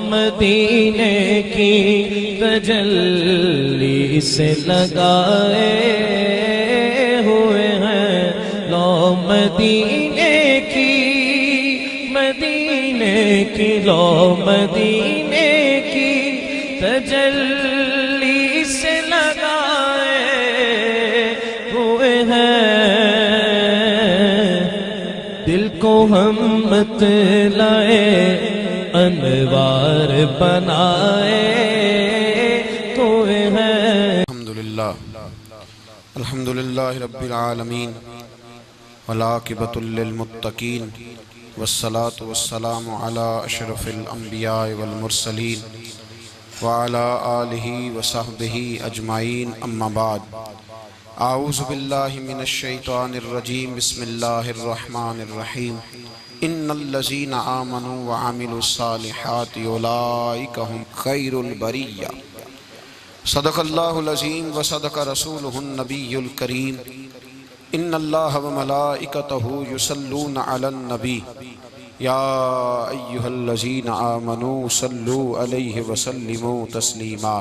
मदीने की तजल्ली से लगाए हुए हैं। लो मदीने की लो मदीने की तजल्ली से लगाए हुए हैं। दिल को हम मत लाए अनवार बनाए हुए हैं। अल्हम्दुलिल्लाह रब्बिल आलमीन वलाकिबतुल लिल मुत्तकीन वस्सलातु वस्सलामु अला अशरफिल अंबिया वल मुरसलीन व अला आलिहि व सहबिहि अजमाइन अम्मा बाद। आऊज़ु बिल्लाहि मिनश शैतानिर रजीम बिस्मिल्लाहिर रहमानिर रहीम। इन्नल्लज़ीना आमनू व अमिलुस सालिहाति उलाइका हुम खैरुल बरिय्या। सदक़ल्लाहुल अज़ीम व सदक़ रसूलुहुन नबियुल करीम। इन्नल्लाह व मलाइकतहु युसल्लूना अलन नबी या अय्युहल्लज़ीना आमनू सल्लू अलैहि व सल्लिमू तस्लीमा।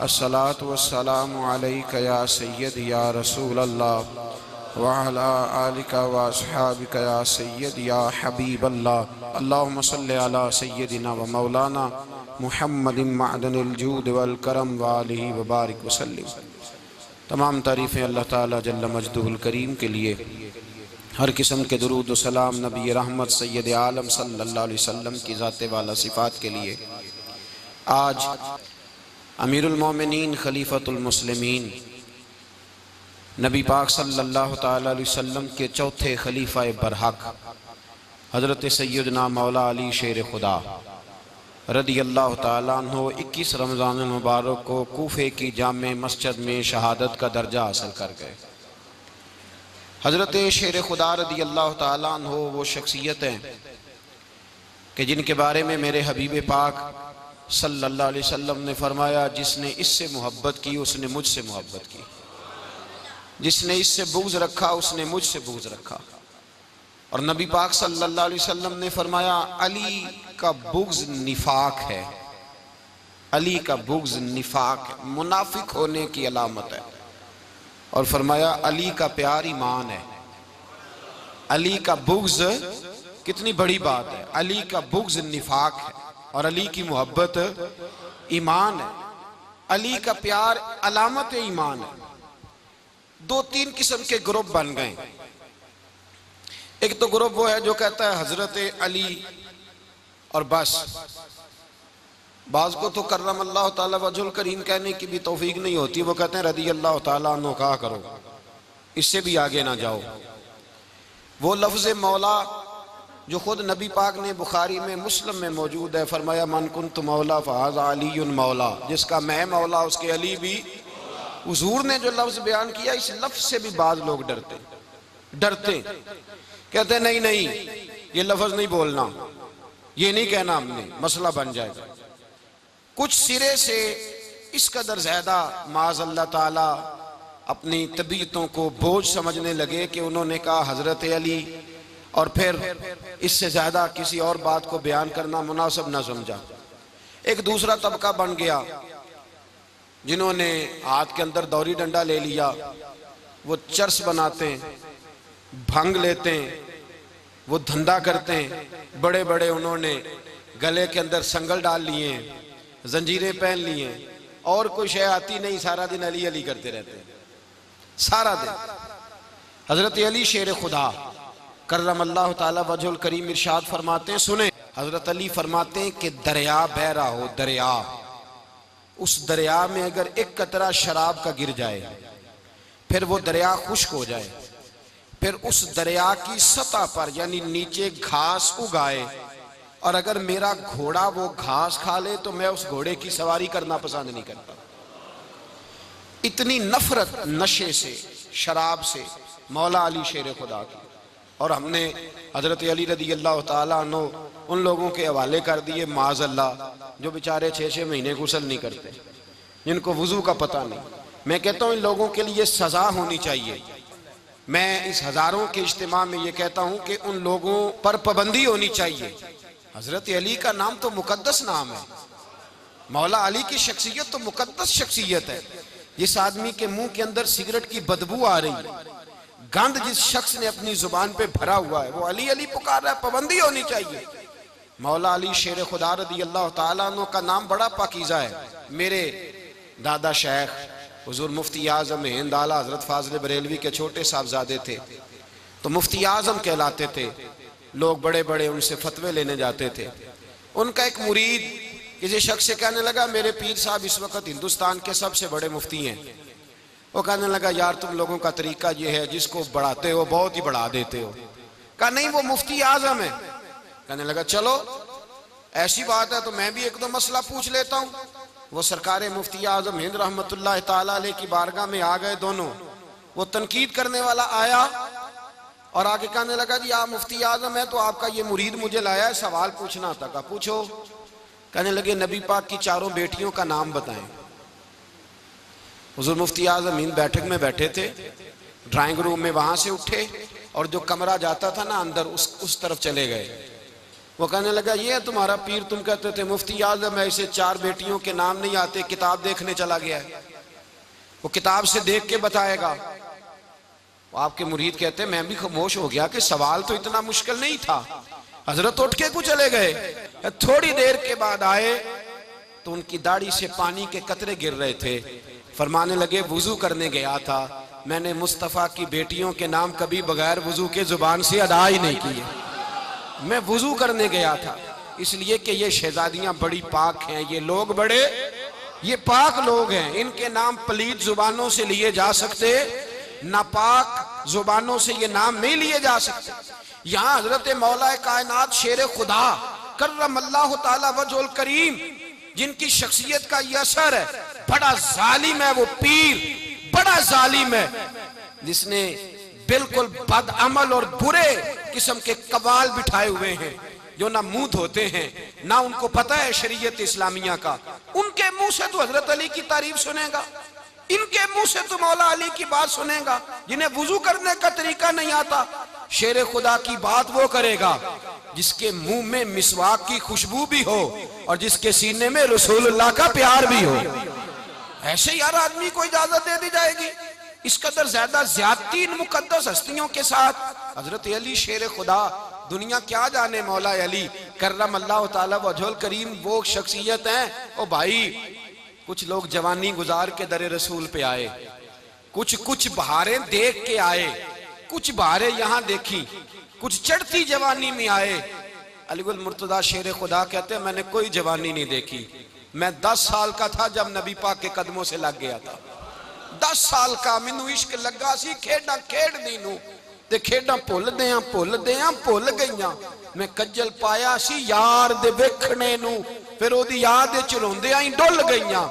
अस्सलातु वस्सलामु अलैका या सय्यदी या रसूलल्लाह व अला आलिका व अस्हाबिका या सय्यदी या हबीबल्लाह। अल्लाहुम्मा सल्लि अला सय्यदिना व मौलाना मुहम्मदिन मअदनिल जूद वल करम व आलिहि व बारिक वसल्लिम। तमाम तारीफ़ें अल्लाह ताला जल्ल मजदुहुल करीम के लिए। हर किस्म के दुरूद व सलाम नबी रहमत सैयद आलम सल्लल्लाहु अलैहि वसल्लम की ज़ात वाला सिफ़ात के लिए। आज अमीरुल मोमिनीन खलीफतुल मुस्लिमीन नबी पाक सल्लल्लाहु ताला अलैहि वसल्लम के चौथे खलीफा बरहक हज़रत सैयदना मौला अली शेर खुदा रदी अल्लाह ताला अन्हो 21 रमज़ान मुबारक को कूफे की जामे मस्जिद में शहादत का दर्जा हासिल कर गए। हज़रत शेर खुदा रदी अल्लाह ताला अन्हो वो शख्सियत हैं कि जिनके बारे में मेरे हबीब पाक सल्लल्लाहु अलैहि वसल्लम ने फरमाया, जिसने इससे मोहब्बत की उसने मुझसे मोहब्बत की, जिसने इससे बुग़्ज़ रखा उसने मुझसे बुग़्ज़ रखा। और नबी पाक सल्लल्लाहु अलैहि वसल्लम ने फरमाया, अली का बुग़्ज़ निफाक है, अली का बुग़्ज़ निफाक है, मुनाफिक होने की अलामत है। और फरमाया अली का प्यार ईमान है। अली का बुग़्ज़ कितनी बड़ी बात है। अली का बुग़्ज़ निफाक है और अली की मोहब्बत ईमान है। अली का प्यार अलामत ईमान है। 2-3 किस्म के ग्रुप बन गए। एक तो ग्रुप वो है जो कहता है हजरत अली और बस। बाज़ को तो कर्रम अल्लाह ताला वजहुल करीम कहने की भी तौफीक नहीं होती, वो कहते हैं रदी अल्लाह ताला अन्हु कहा करो, इससे भी आगे ना जाओ। वो लफ्ज़ मौला जो खुद नबी पाक ने बुखारी में मुस्लिम में मौजूद है, फरमाया मन कुन्तु मौला फ़हाज़ा अलीयुन मौला, जिसका मैं मौला उसके अली भी। हुज़ूर ने जो लफ्ज़ बयान किया, इस लफ्ज़ से भी बाज़ लोग डरते कहते नहीं नहीं ये लफ्ज़ नहीं बोलना, ये नहीं कहना, हमने मसला बन जाएगा। कुछ सिरे से इस कदर ज़्यादा माज़ अल्लाह ताला अपनी तबीयतों को बोझ समझने लगे कि उन्होंने कहा हज़रत अली, और फिर इससे ज़्यादा किसी और बात को बयान करना मुनासिब न समझा। एक दूसरा तबका बन गया जिन्होंने हाथ के अंदर दौरी डंडा ले लिया, वो चर्स बनाते हैं, भंग लेते हैं, वो धंधा करते हैं। बड़े बड़े उन्होंने गले के अंदर संगल डाल लिए हैं, जंजीरें पहन लिए हैं, और कोई शय आती नहीं, सारा दिन अली अली करते रहते हैं सारा दिन। हजरत अली शेर खुदा कर्रम अल्लाह ताला वजहुल करीम इरशाद फरमाते हैं, सुने, हजरत अली फरमाते हैं कि दरिया बह रहा हो, दरिया, उस दरिया में अगर एक कतरा शराब का गिर जाए, फिर वो दरिया खुश्क हो जाए, फिर उस दरिया की सतह पर यानी नीचे घास उगाए, और अगर मेरा घोड़ा वो घास खा ले तो मैं उस घोड़े की सवारी करना पसंद नहीं करता। इतनी नफरत नशे से, शराब से मौला अली शेर खुदा की। और हमने हजरत अली रदी अल्लाह ताला अन्हु उन लोगों के हवाले कर दिए माज़ अल्लाह, जो बेचारे 6-6 महीने गुस्ल नहीं करते, जिनको वुज़ू का पता नहीं। मैं कहता हूँ इन लोगों के लिए सज़ा होनी चाहिए। मैं इस हज़ारों के इज्तिमा में ये कहता हूँ कि उन लोगों पर पाबंदी होनी चाहिए हजरत अली का नाम तो मुकद्दस नाम है, मौला अली की शख्सियत तो मुकद्दस शख्सियत है। जिस आदमी के मुंह के अंदर सिगरेट की बदबू आ रही, गंद जिस शख्स ने अपनी जुबान पे भरा हुआ है, वो अली अली पुकार रहा है, पाबंदी होनी चाहिए। मौला अली शेर खुदा रदी अल्लाह ताला अन्हु का नाम बड़ा पाकीज़ा है। मेरे दादा शेख हुजूर मुफ्ती आज़म हिंद आला हजरत फाजिल बरेलवी के छोटे साहबजादे थे, तो मुफ्ती आज़म कहलाते थे। लोग बड़े बड़े उनसे फतवे लेने जाते थे। उनका एक मुरीद किसी शख्स से कहने लगा, मेरे पीर साहब इस वक्त हिंदुस्तान के सबसे बड़े मुफ्ती हैं। वो कहने लगा, यार तुम लोगों का तरीका ये है, जिसको बढ़ाते हो बहुत ही बढ़ा देते हो। कहा नहीं, वो मुफ्ती आज़म है। कहने लगा, चलो ऐसी बात है तो मैं भी एक दो मसला पूछ लेता हूँ। वो सरकार मुफ्ती आज़म हिंद रहमतुल्लाह ताला अलैह की बारगाह में आ गए दोनों। वो तनकीद करने वाला आया और आगे कहने लगा, जी आप मुफ्ती आज़म है तो आपका ये मुरीद मुझे लाया है, सवाल पूछना था। कहा पूछो। कहने लगे, नबी पाक की चारों बेटियों का नाम बताएं। हुजूर मुफ्ती आज़म हिंद बैठक में बैठे थे, ड्राइंग रूम में वहां से उठे और जो कमरा जाता था ना अंदर, उस तरफ चले गए। वो कहने लगा, ये है तुम्हारा पीर, तुम कहते थे मुफ्ती आज़म है, इसे चार बेटियों के नाम नहीं आते, किताब देखने चला गया है, वो किताब से देख के बताएगा। आपके मुरीद कहते मैं भी खामोश हो गया कि सवाल तो इतना मुश्किल नहीं था। हजरत उठ के कुछ चले गए। थोड़ी देर के बाद आए तो उनकी दाढ़ी से पानी के कतरे गिर रहे थे। फरमाने लगे, वुजू करने गया था, मैंने मुस्तफ़ा की बेटियों के नाम कभी बगैर वुजू के जुबान से अदा ही नहीं किए। मैं वुजू करने गया था इसलिए कि ये शहजादियां बड़ी पाक हैं, ये लोग बड़े ये पाक लोग हैं, इनके नाम पलीत जुबानों से लिए जा सकते, नापाक जुबानों से ये नाम नहीं लिए जा सकते। यहाँ हजरत मौला कायनात शेर खुदा कर्रमल्लाहु ताला वजहुल करीम, जिनकी शख्सियत का ये असर है, बड़ा जालिम है वो पीर, बड़ा जालिम है, जिसने बिल्कुल बदअमल और बुरे किस्म के कवाल बिठाए हुए हैं, जो ना मुंह धोते हैं ना उनको पता है शरीयत इस्लामिया का। उनके मुंह से तो हजरत अली की तारीफ सुनेगा, इनके मुंह से तो मौला अली की बात सुनेगा। जिन्हें वुजू करने का तरीका नहीं आता, शेर खुदा की बात वो करेगा जिसके मुंह में मिसवाक की खुशबू भी हो और जिसके सीने में रसूलुल्लाह का प्यार भी हो। ऐसे यार आदमी को इजाजत दे दी जाएगी? इस कदर ज्यादा ज्यादती इन मुकद्दस हस्तियों के साथ। हजरत अली शेर खुदा, दुनिया क्या जाने मौला अली कर्रमल्लाहु ताला वजहुल करीम वो शख्सियत है। ओ भाई, कुछ लोग जवानी गुजार के दरे रसूल पे आए, कुछ बहारें देख के आए, कुछ बहारें यहाँ देखी, कुछ चढ़ती जवानी में आए। अलीगुल मुर्तजा शेर खुदा कहते हैं, मैंने कोई जवानी नहीं देखी। मैं 10 साल का था जब नबी पाक के कदमों से लग गया था। 10 साल का मैनू इश्क लगा सी, खेड़ा खेड़नी नू ते खेड़ा भुल गईयां। मैं कज्जल पाया सी यार दे वेखने नू, फिर ओदी याद विच रोंदियां ही डुल गईयां।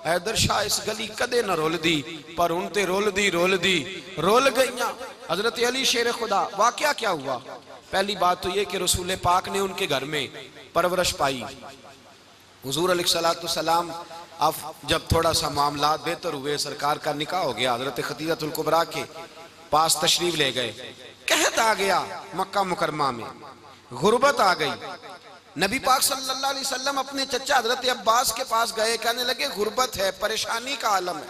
हैदर शाह इस गली कदे न रुलदी, पर हुण ते रुल गईयां। हजरत अली शेर खुदा, वाकया क्या हुआ? पहली बात तो ये कि रसूल पाक ने उनके घर में परवरिश पाई। हुजूर अलैहिस्सलाम अब जब थोड़ा सा मामला बेहतर हुए, सरकार का निकाह हो गया, हजरत खदीजतुल कुबरा के पास तशरीफ ले गए। कहत आ गया मक्का मुकरमा में, गुर्बत आ गई। नबी पाक सल्लल्लाहु अलैहि वसल्लम अपने चचा हजरत अब्बास के पास गए, कहने लगे गुर्बत है, परेशानी का आलम है,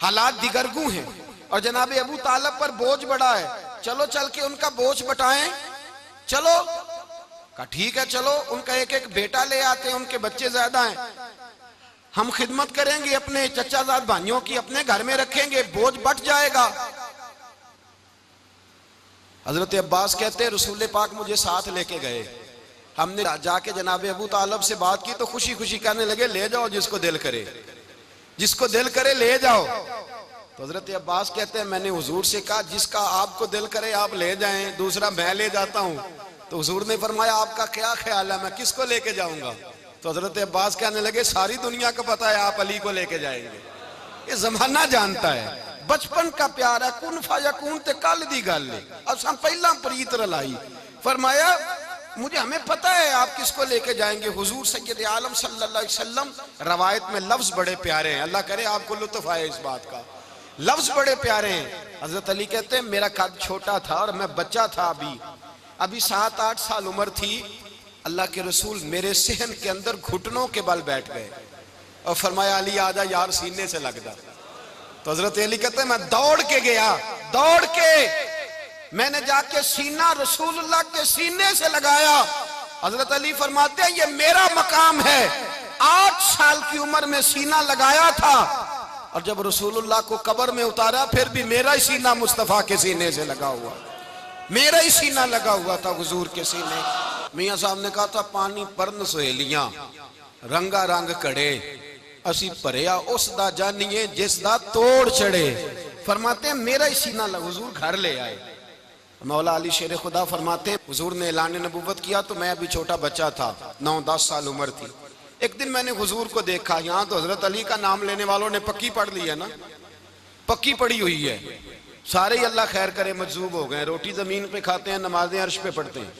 हालात दिगरगू हैं और जनाब अबू तालिब पर बोझ बड़ा है, चलो चल के उनका बोझ बटाएं। चलो, कहा ठीक है चलो, उनका एक एक बेटा ले आते हैं, उनके बच्चे ज्यादा हैं, हम खिदमत करेंगे अपने चचाजाद भाइयों की, अपने घर में रखेंगे, बोझ बट जाएगा। हजरत अब्बास कहते हैं रसूल पाक मुझे साथ लेके गए। हमने जाके जनाब अबू तालिब से बात की तो खुशी खुशी कहने लगे, ले जाओ जिसको दिल करे ले जाओ। तो हजरत अब्बास कहते हैं मैंने हुजूर से कहा जिसका आपको दिल करे आप ले जाएं, दूसरा मैं ले जाता हूं। तो हुजूर ने फरमाया आपका क्या ख्याल है, मैं किसको लेके जाऊंगा? तो हजरत अब्बास कहने लगे सारी दुनिया को पता है आप अली को लेके जाएंगे, ये जमाना जानता है, बचपन का प्यार है, कुन फयकून ते कल दी गल है, अब हम पहला प्रीत रलाई। फरमाया मुझे हमें पता है आप किसको लेके जाएंगे, हुजूर सैयद आलम सल्लल्लाहु अलैहि वसल्लम। रवायत में लफ्ज बड़े प्यारे हैं, अल्लाह करे आपको लुत्फ आए इस बात का, लफ्ज बड़े प्यारे हैं। हजरत अली कहते हैं मेरा कद छोटा था और मैं बच्चा था, अभी 7-8 साल उम्र थी, अल्लाह के रसूल मेरे सहन के अंदर घुटनों के बल बैठ गए और फरमाया अली आजा यार सीने से लग जा। तो हजरत अली कहते हैं मैं दौड़ के गया, दौड़ के मैंने जाके सीना रसूलुल्लाह के सीने से लगाया। हजरत अली फरमाते हैं ये मेरा मकाम है। 8 साल की उम्र में सीना लगाया था और जब रसूलुल्लाह को कब्र में उतारा फिर भी मेरा ही सीना मुस्तफा के सीने से लगा हुआ, मेरा ही सीना लगा हुआ था हुजूर के सीने। मियां साहब ने कहा था पानी परन सहेलियां रंगा रंग कड़े असी भरिया उस दा जानिए जिस दा तोड़ चढ़े। फरमाते हैं मेरा ही सीना लगा, हुजूर घर ले आए। मौला अली शेर खुदा फरमाते हुजूर ने ऐलान नबुव्वत किया तो मैं अभी छोटा बच्चा था, 9-10 साल उम्र थी। एक दिन मैंने हुजूर को देखा, यहाँ तो हजरत अली का नाम लेने वालों ने पक्की पढ़ ली है ना, पक्की पड़ी हुई है, सारे ही अल्लाह खैर करे मजजूब हो गए, रोटी जमीन पे खाते हैं, नमाजें अर्श पे पढ़ते हैं।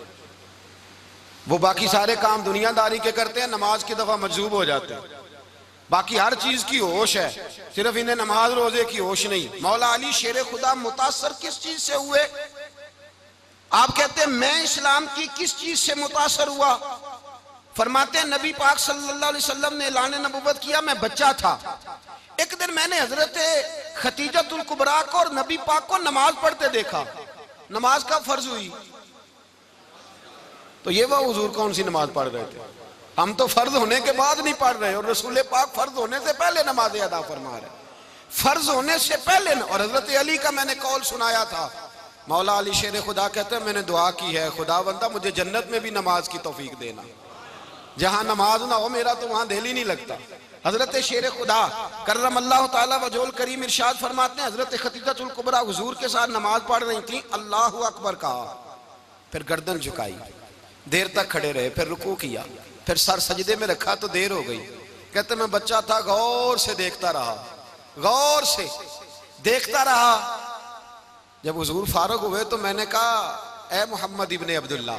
वो बाकी सारे काम दुनियादारी के करते हैं, नमाज की दफा मजजूब हो जाते हैं। बाकी हर चीज की होश है, सिर्फ इन्हें नमाज रोजे की होश नहीं। मौला अली शेर खुदा मुतासर किस चीज से हुए? आप कहते हैं मैं इस्लाम की किस चीज से मुतासर हुआ? फरमाते हैं नबी पाक सल्लल्लाहु अलैहि वसल्लम ने ऐलान नबुव्वत किया, मैं बच्चा था। एक दिन मैंने हजरत खतीजतुल कुबरा को और नबी पाक को नमाज पढ़ते देखा। नमाज कब फर्ज हुई? तो ये वह हुजूर कौन सी नमाज पढ़ रहे थे? हम तो फर्ज होने के बाद नहीं पढ़ रहे और रसूल पाक फर्ज होने से पहले नमाज अदा फरमा रहे, फर्ज होने से पहले। और हजरत अली का मैंने कौल सुनाया था। मौला अली शेर खुदा कहते हैं मैंने दुआ की है, खुदा बंदा मुझे जन्नत में भी नमाज की तौफीक देना, जहां नमाज ना हो मेरा तो वहां दिल ही नहीं लगता। हजरत शेर खुदा करम अल्लाह ताला वजोल करीम इरशाद फरमाते हैं हजरत खतीजतुल कुबरा हुजूर के साथ नमाज पढ़ रही थी, अल्लाहु अकबर कहा, फिर गर्दन झुकाई, देर तक खड़े रहे, फिर रुकू किया, फिर सर सजदे में रखा तो देर हो गई। कहते मैं बच्चा था, गौर से देखता रहा, गौर से देखता रहा। जब हुजूर फारूक हुए तो मैंने कहा ए मोहम्मद इब्ने अब्दुल्ला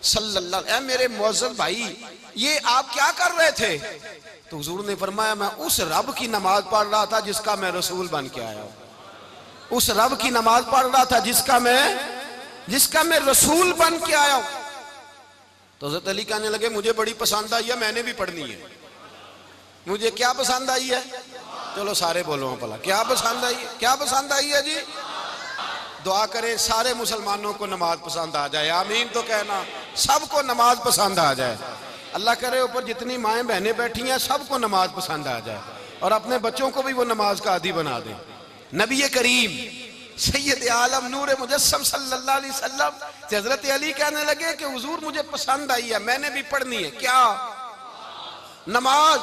सल्लल्लाहु, ए मेरे मुअज्जज़ भाई ये आप क्या कर रहे थे? तो हुजूर ने फरमाया मैं उस रब की नमाज पढ़ रहा था जिसका मैं रसूल बन के आया हूं, उस रब की नमाज पढ़ रहा था जिसका मैं रसूल बन के आया हूं। तो हज़रत अली कहने लगे मुझे बड़ी पसंद आई है, मैंने भी पढ़नी है। मुझे क्या पसंद आई है? चलो सारे बोलो भला क्या पसंद आई है? क्या पसंद आई है जी? दुआ करें सारे मुसलमानों को नमाज पसंद आ जाए, आमीन तो कहना, सबको नमाज पसंद आ जाए। अल्लाह करे ऊपर जितनी माएँ बहनें बैठी हैं सबको नमाज पसंद आ जाए और अपने बच्चों को भी वो नमाज का आदी बना दें। नबी करीम सैयद आलम नूर मुजस्सम सल्लल्लाहु अलैहि वसल्लम से हजरत अली कहने लगे कि हुजूर मुझे पसंद आई है, मैंने भी पढ़नी है। क्या? नमाज।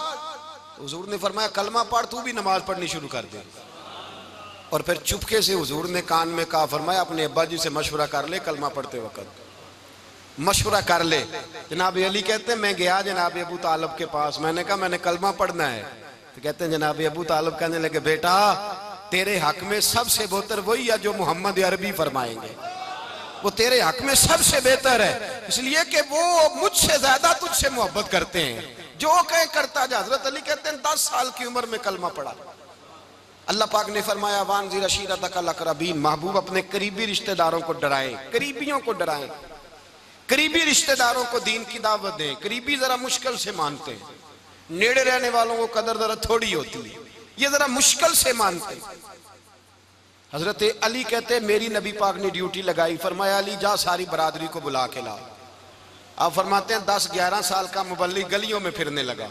हुजूर ने फरमाया कलमा पढ़, तू भी नमाज पढ़नी शुरू कर दे। और फिर चुपके से हुजूर ने कान में कहा, फरमाया अपने अब्बा जी से मशवरा कर ले, कलमा पढ़ते वक्त मशवरा कर ले। जनाब अली कहते हैं मैं गया जनाब अबू तालिब के पास, मैंने कहा मैंने कलमा पढ़ना है। तो कहते हैं जनाब अबू तालिब कहने लगे बेटा तेरे हक में सबसे बेहतर वही है जो मोहम्मद अरबी फरमाएंगे, वो तेरे हक में सबसे बेहतर है, इसलिए कि वो मुझसे ज्यादा तुझसे मोहब्बत करते हैं, जो कहे करता जा। हजरत अली कहते हैं 10 साल की उम्र में कलमा पढ़ा। अल्लाह पाक ने फरमाया वानज़िर अशीरतकल अक़रबीन, महबूब अपने करीबी रिश्तेदारों को डराएं, करीबियों को डराएं, करीबी रिश्तेदारों को दीन की दावत दें। करीबी जरा मुश्किल से मानते हैं, नेड़े रहने वालों को कदर जरा थोड़ी होती है, ये जरा मुश्किल से मानते हैं। हजरत अली कहते मेरी नबी पाक ने ड्यूटी लगाई, फरमाया अली जा सारी बरादरी को बुला के ला। आप फरमाते हैं 10-11 साल का मुबल्लिग गलियों में फिरने लगा,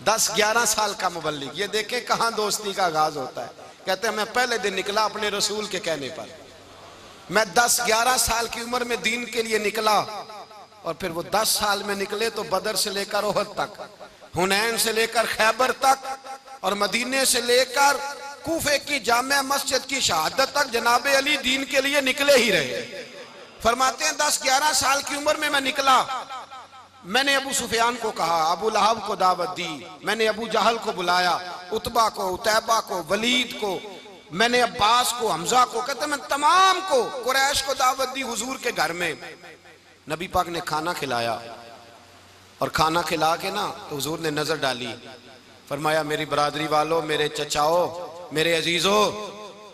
10-11 साल का मुबल्लिग। ये देखें कहां दोस्ती का आगाज होता है। कहते हैं मैं पहले दिन निकला अपने रसूल के कहने पर, मैं 10-11 साल की उम्र में दीन के लिए निकला और फिर वो 10 साल में निकले तो बदर से लेकर ओहद तक, हुनैन से लेकर खैबर तक और मदीने से लेकर कूफे की जामिया मस्जिद की शहादत तक जनाब अली दीन के लिए निकले ही रहे। फरमाते हैं 10-11 साल की उम्र में मैं निकला, मैंने अबू सुफियान को कहा, अबू लहब को दावत दी, मैंने अबू जहल को बुलाया, उतबा को, उतैबा को, वलीद को, मैंने अब्बास को, हमजा को, कहते मैं तमाम को, कुरैश को दावत दी हुजूर के घर में। नबी पाक ने खाना खिलाया और खाना खिला के ना तो हुजूर ने नजर डाली, फरमाया मेरी बरादरी वालों, मेरे चचाओ, मेरे अजीजों,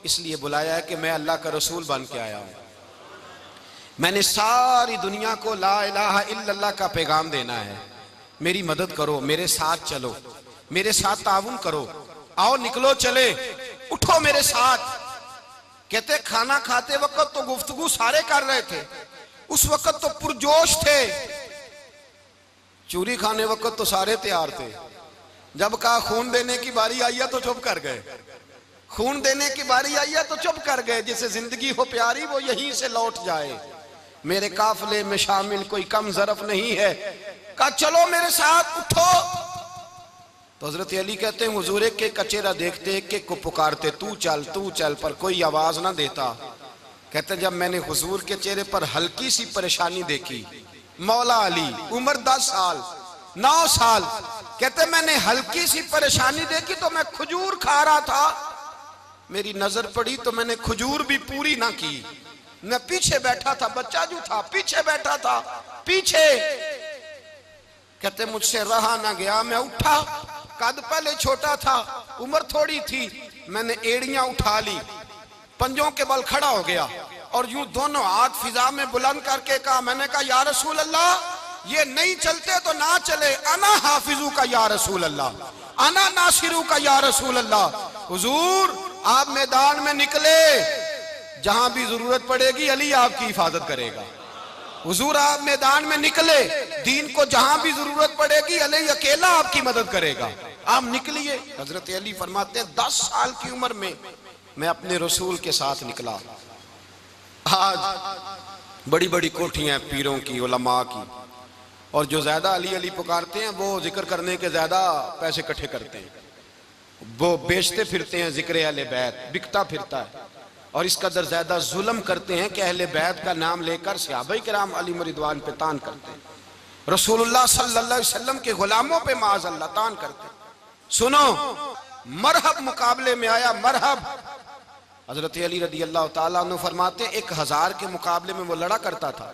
इसलिए बुलाया है कि मैं अल्लाह का रसूल बन के आया हूं, मैंने सारी दुनिया को ला इलाहा इल्लल्लाह का पैगाम देना है, मेरी मदद करो, मेरे साथ चलो, मेरे साथ ताउन करो, आओ निकलो चले, उठो मेरे साथ। कहते खाना खाते वक्त तो गुफ्तगू सारे कर रहे थे, उस वक्त तो पुरजोश थे, चूरी खाने वक्त तो सारे तैयार थे, जब कहा खून देने की बारी आई है तो चुप कर गए, खून देने की बारी आई है तो चुप कर गए। जिसे जिंदगी हो प्यारी वो यहीं से लौट जाए, मेरे काफिले में शामिल कोई कम ज़रफ नहीं है। कहा चलो मेरे साथ उठो। तो हजरत अली कहते हैं हुजूर एक के कचेरा देखते, एक एक को पुकारते, तू चल, पर कोई आवाज ना देता। कहते जब मैंने हुजूर के चेहरे पर हल्की सी परेशानी देखी, मौला अली उम्र 10 साल 9 साल, कहते मैंने हल्की सी परेशानी देखी तो मैं खजूर खा रहा था, मेरी नजर पड़ी तो मैंने खजूर भी पूरी ना की, मैं पीछे बैठा था, बच्चा जो था पीछे बैठा था, पीछे। कहते मुझसे रहा ना गया, मैं उठा, कद पहले छोटा था, उम्र थोड़ी थी, मैंने एड़ियां उठा ली, पंजों के बल खड़ा हो गया और यूं दोनों हाथ फिजा में बुलंद करके कहा, मैंने कहा या रसूल अल्लाह ये नहीं चलते तो ना चले, अना हाफिजू का या रसूल अल्लाह, अना नासिरू का या रसूल अल्लाह। हुजूर आप मैदान में निकले, जहां भी जरूरत पड़ेगी अली आपकी हिफाजत करेगा। हुजूर आप मैदान में निकले, दीन को जहां भी जरूरत पड़ेगी अली अकेला आपकी मदद करेगा, आप निकलिए। हजरत अली फरमाते हैं 10 साल की उम्र में मैं अपने रसूल के साथ निकला। आज बड़ी बड़ी कोठियां पीरों की, उलमा की, और जो ज्यादा अली अली पुकारते हैं वो जिक्र करने के ज्यादा पैसे इकट्ठे करते हैं, वो बेचते फिरते हैं, जिक्र अहले बैत बिकता फिरता है, और इस कदर ज्यादा जुल्म करते हैं कि अहले बैत का नाम लेकर सहाबा किराम अली रिदवान पे तान करते हैं, रसूलुल्लाह सल्लल्लाहु अलैहि वसल्लम के गुलामों पे माज़अल्लाह तान करते हैं। सुनो, मरहब मुकाबले में आया, मरहब। हजरत अली रदी अल्लाह ताला अन्हु फरमाते 1000 के मुकाबले में वो लड़ा करता था,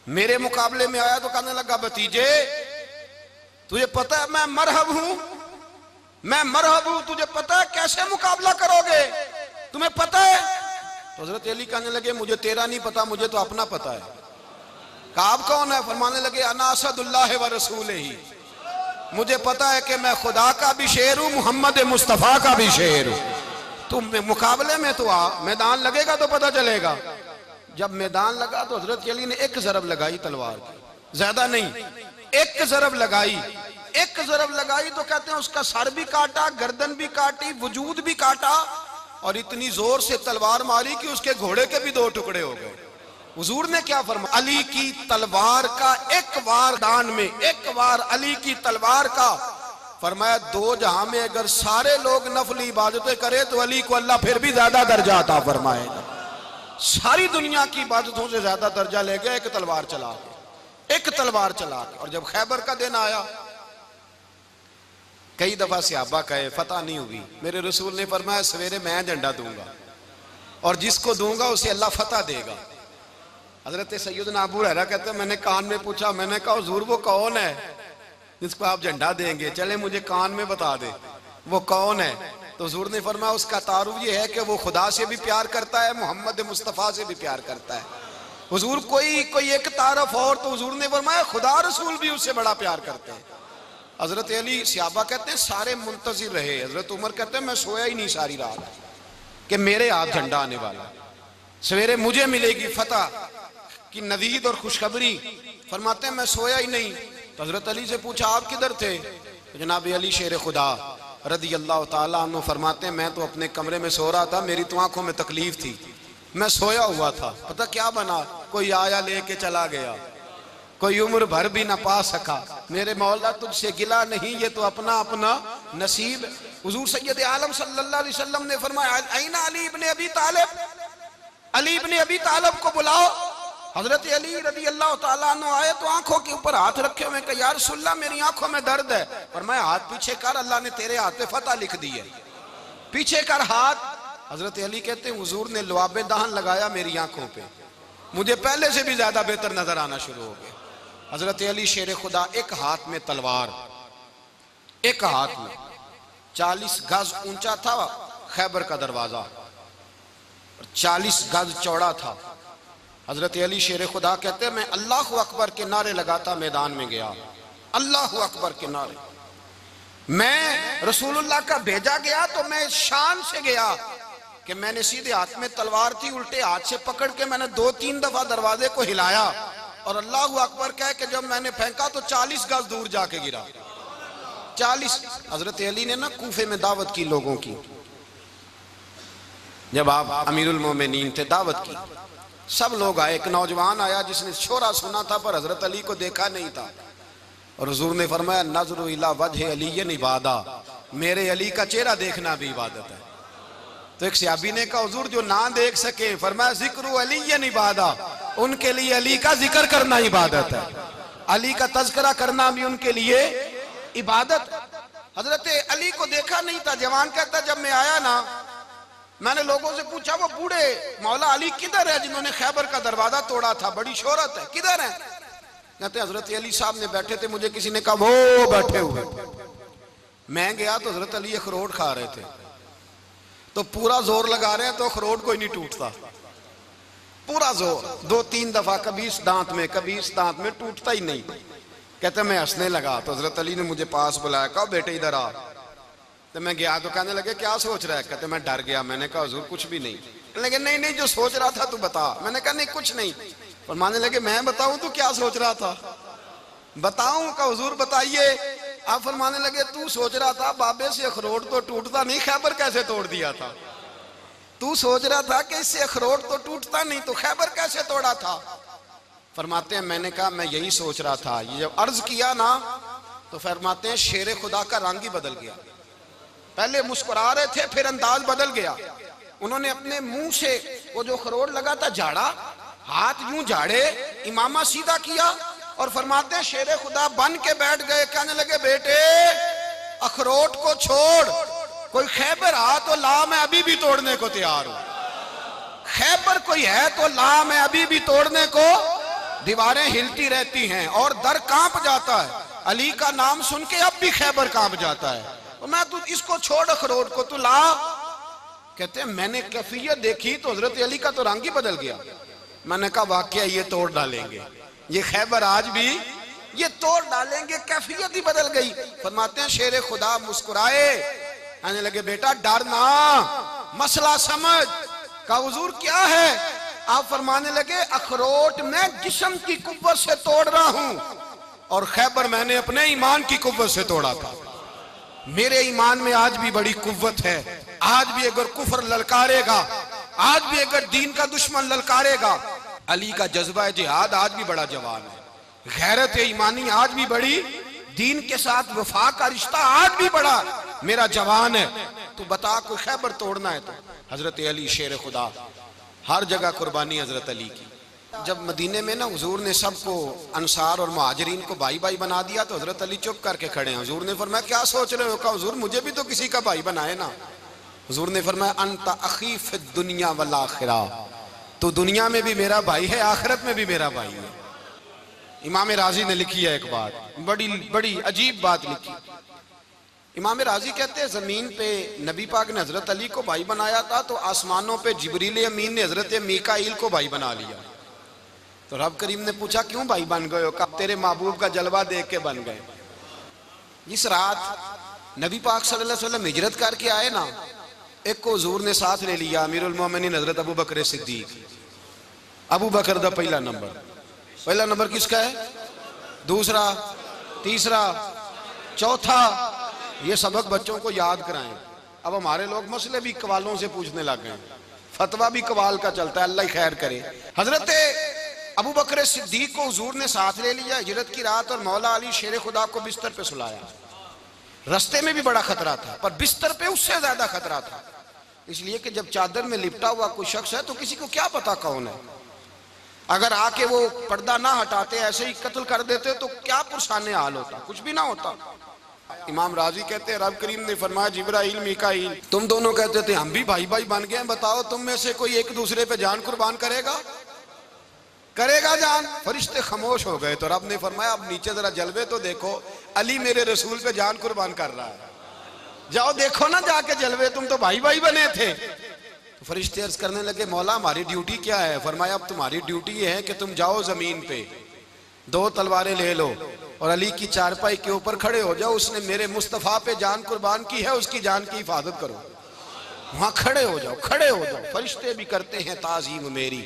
मेरे मुकाबले में आया तो कहने लगा, भतीजे तुझे पता है मैं मरहब हूं, मैं मरहब हूं, तुझे पता है कैसे मुकाबला करोगे, तुम्हें पता है? तो हजरत अली कहने लगे मुझे तेरा नहीं पता, मुझे तो अपना पता है। आप कौन है? फरमाने लगे अना असदुल्लाह व रसूल ही, मुझे पता है कि मैं खुदा का भी शेर हूं, मोहम्मद मुस्तफा का भी शेर हूं। तुम मुकाबले में तो आ, मैदान लगेगा तो पता चलेगा। जब मैदान लगा तो हजरत अली ने एक ज़रब लगाई तलवार की, ज्यादा नहीं, एक ज़रब लगाई, एक ज़रब लगाई तो कहते हैं उसका सर भी काटा, गर्दन भी काटी, वजूद भी काटा, और इतनी जोर से तलवार मारी कि उसके घोड़े के भी 2 टुकड़े हो गए। हुजूर ने क्या फरमाया? अली की तलवार का एक वार दान में, एक वार अली की तलवार का, फरमाया 2 जहां में अगर सारे लोग नफली इबादतें करें तो अली को अल्लाह फिर भी ज्यादा दर्जा अता फरमाएगा। सारी दुनिया की इबादतों से ज्यादा दर्जा ले गया एक तलवार चला के, एक तलवार चला के। और जब खैबर का दिन आया, कई दफा सहाबा कहे फतह नहीं हुई, मेरे रसूल ने फरमाया सवेरे मैं झंडा दूंगा और जिसको दूंगा उसे अल्लाह फतह देगा। हजरत सैयदना अबू हुरैरा कहते हैं मैंने कान में पूछा, मैंने कहा हुजूर वो कौन है जिसको आप झंडा देंगे, चले मुझे कान में बता दे वो कौन है। तो हुजूर ने फरमाया उसका तारुफ ये है कि वो खुदा से भी प्यार करता है, मोहम्मद मुस्तफ़ा से भी प्यार करता है। हुजूर कोई एक तारफ और, तो हुजूर ने फरमाया खुदा रसूल भी उससे बड़ा प्यार करते हैं। हजरत अली सहाबा कहते हैं सारे मुंतजिर रहे, हजरत उमर कहते हैं मैं सोया ही नहीं सारी रात कि मेरे हाथ झंडा आने वाला, सवेरे मुझे मिलेगी फतह की नवीद और खुशखबरी। फरमाते हैं मैं सोया ही नहीं। तो हजरत अली से पूछा आप किधर थे? तो जनाब अली शेर खुदा रदी अल्लाह ताला अन्हु फरमाते हैं मैं तो अपने कमरे में सो रहा था, मेरी तो आंखों में तकलीफ थी, मैं सोया हुआ था, पता क्या बना, कोई आया लेके चला गया, कोई उम्र भर भी ना पा सका। मेरे मौला तुझसे गिला नहीं, ये तो अपना अपना नसीब। हुजूर सैयद आलम सल्लल्लाहु अलैहि वसल्लम ने फरमाया ऐना अली इब्ने अबी तालिब, अली इब्ने अबी तालिब को बुलाओ। हजरत अली रदी अल्लाह ताला अन्हु आए तो आंखों के ऊपर हाथ रखे हुए, कहा या रसूलल्लाह मेरी आंखों में दर्द है। फरमाया हाथ पीछे कर, अल्लाह ने तेरे हाथ पे फतह लिख दी है, पीछे कर हाथ। हजरत अली कहते हैं हुजूर ने लुआबे दहन लगाया मेरी आंखों पे, मुझे पहले से भी ज्यादा बेहतर नजर आना शुरू हो गया। हजरत अली शेर खुदा एक हाथ में तलवार, एक हाथ में 40 गज ऊंचा था खैबर का दरवाजा और 40 गज चौड़ा था। हजरत अली शेर खुदा कहते हैं मैं अल्लाह अकबर के नारे लगाता मैदान में गया, अल्लाह अकबर के नारे। मैं रसूलुल्लाह का भेजा गया तो मैं शान से गया कि मैंने सीधे हाथ में तलवार थी, उल्टे हाथ से पकड़ के मैंने 2-3 दफा दरवाजे को हिलाया और अल्लाह अकबर कह के जब मैंने फेंका तो 40 गज दूर जाके गिरा। 40। हजरत अली ने ना कूफे में दावत की लोगों की, जब आप अमीरुल मोमिनीन थे, दावत की, सब लोग आए। एक नौजवान आया जिसने शोरा सुना था पर हजरत अली को देखा नहीं था, और हुजूर ने फरमाया नज़्र इला वजह अली इबादा, मेरे अली का चेहरा देखना भी इबादत है। तो एक सहाबी ने कहा हुजूर जो ना देख सके, फरमाया जिक्र अली इबादा, उनके लिए अली का जिक्र करना इबादत है, अली का तज़किरा करना भी उनके लिए इबादत। हजरत अली को देखा नहीं था। जवान कहता जब मैं आया ना, मैंने लोगों से पूछा वो बूढ़े मौला अली किधर है जिन्होंने खैबर का दरवाजा तोड़ा था, बड़ी शोहरत है, किधर है? कहते हजरत अली साहब ने बैठे थे, मुझे किसी ने कहा वो बैठे हुए। मैं गया तो हजरत अली अखरोट खा रहे थे, तो पूरा जोर लगा रहे हैं तो अखरोट कोई नहीं टूटता, पूरा जोर 2-3 दफा, कभी इस दांत में कभी इस दांत में, टूटता ही नहीं। कहते मैं हंसने लगा तो हजरत अली ने मुझे पास बुलाया, कहा बेटे इधर आ। तो मैं गया तो कहने लगे क्या सोच रहा है? कहते मैं डर गया। मैंने कहा हुजूर कुछ भी नहीं। लेकिन नहीं नहीं जो सोच रहा था तू बता। मैंने कहा नहीं कुछ नहीं। और मानने लगे मैं बताऊं तू क्या सोच रहा था? बताऊं? का हुजूर बताइए। आप फरमाने लगे तू सोच रहा था बाबे से अखरोट तो टूटता नहीं, खैबर कैसे तोड़ दिया था? तू सोच रहा था कि इससे अखरोट तो टूटता नहीं, तो खैबर कैसे तोड़ा था? फरमाते हैं मैंने कहा मैं यही सोच रहा था। ये जब अर्ज किया ना तो फरमाते हैं शेर खुदा का रंग ही बदल गया। पहले मुस्कुरा रहे थे, फिर अंदाज बदल गया। उन्होंने अपने मुंह से वो जो अखरोट लगा था झाड़ा, हाथ यूं झाड़े, इमामा सीधा किया और फरमाते हैं शेर खुदा बन के बैठ गए। कहने लगे बेटे अखरोट को छोड़, कोई खैबर आ तो ला, मैं अभी भी तोड़ने को तैयार हूं। खैबर कोई है तो ला, मैं अभी भी तोड़ने को। दीवारें हिलती रहती हैं और दर कांप जाता है। अली का नाम सुन के अब भी खैबर कांप जाता है। तो मैं तू इसको छोड़ अखरोट को, तू ला। कहते हैं मैंने कैफियत देखी तो हजरत अली का तो रंग ही बदल गया। मैंने कहा वाकया ये तोड़ डालेंगे, ये खैबर आज भी ये तोड़ डालेंगे, कैफियत ही बदल गई। फरमाते हैं शेर खुदा मुस्कुराए, आने लगे बेटा डर ना, मसला समझ। का हुजूर क्या है? आप फरमाने लगे अखरोट मैं जिस्म की कुव्वत से तोड़ रहा हूं और खैबर मैंने अपने ईमान की कुव्वत से तोड़ा था। मेरे ईमान में आज भी बड़ी कुव्वत है। आज भी अगर कुफर ललकारेगा, आज भी अगर दीन का दुश्मन ललकारेगा, अली का जज्बा जिहाद आज भी बड़ा जवान है। गैरत ईमानी आज भी बड़ी, दीन के साथ वफा का रिश्ता आज भी बड़ा मेरा जवान है। तो बता कोई खैबर तोड़ना है तो हजरत अली शेर खुदा, हर जगह कुर्बानी हजरत अली की। जब मदीने में ना हुजूर ने सबको अंसार और मुहाजिरीन को भाई भाई बना दिया तो हजरत अली चुप करके खड़े हैं। हुजूर ने फरमाया क्या सोच रहे हो? कहा हुजूर मुझे भी तो किसी का भाई बनाए ना। हुजूर ने फरमाया अंता अखी फिद दुनिया वल आखिरा, तो दुनिया में भी मेरा भाई है, आखिरत में भी मेरा भाई है। इमाम राजी ने लिखी है एक बात, बड़ी बड़ी अजीब बात लिखी। इमाम राजी कहते हैं जमीन पे नबी पाक ने हजरत अली को भाई बनाया था तो आसमानों पे जिब्रील अमीन ने हजरत मीकाईल को भाई बना लिया। तो रब करीम ने पूछा क्यों भाई बन गए हो? कब तेरे महबूब का जलवा देख के बन गए। इस रात नबी पाक सल्लल्लाहु अलैहि वसल्लम हिजरत करके आए ना, एक को हुजूर ने साथ ले लिया, अमीरुल मोमिनीन हजरत अबू बकर सिद्दीक। अबू बकर दा पहला नंबर किसका है? दूसरा, तीसरा, चौथा। ये सबक बच्चों को याद कराएं। अब हमारे लोग मसले भी कवालों से पूछने लग गए, फतवा भी कवाल का चलता है, अल्लाह ही खैर करे। हजरत अबू बकर सिद्दीक को हुजूर ने साथ ले लिया हिजरत की रात और मौला अली शेर खुदा को बिस्तर पे सुलाया। रास्ते में भी बड़ा खतरा था पर बिस्तर पे उससे ज्यादा खतरा था, इसलिए कि जब चादर में लिपटा हुआ कोई शख्स है तो किसी को क्या पता कौन है। अगर आके वो पर्दा ना हटाते ऐसे ही कत्ल कर देते तो क्या पुरसाने हाल होता, कुछ भी ना होता। इमाम राजी कहते हैं रब करीम ने फरमाया जिब्राइल मीकाईल तुम दोनों कहते थे हम भी भाई भाई बन गए, बताओ तुम में से कोई एक दूसरे पे जान कुर्बान करेगा जान? फरिश्ते खामोश हो गए। तो रब ने फरमाया अब नीचे जरा जलवे तो देखो, अली मेरे रसूल पे जान कुर्बान कर रहा है, जाओ देखो ना जाके जलवे, तुम तो भाई भाई बने थे। तो फरिश्ते अर्ज करने लगे मौला हमारी ड्यूटी क्या है? फरमाया अब तुम्हारी ड्यूटी ये है कि तुम जाओ जमीन पे, 2 तलवारें ले लो और अली की चारपाई के ऊपर खड़े हो जाओ। उसने मेरे मुस्तफ़ा पे जान कुर्बान की है, उसकी जान की हिफाजत करो। वहां खड़े हो जाओ, खड़े हो जाओ। फरिश्ते भी करते हैं ताजीम मेरी,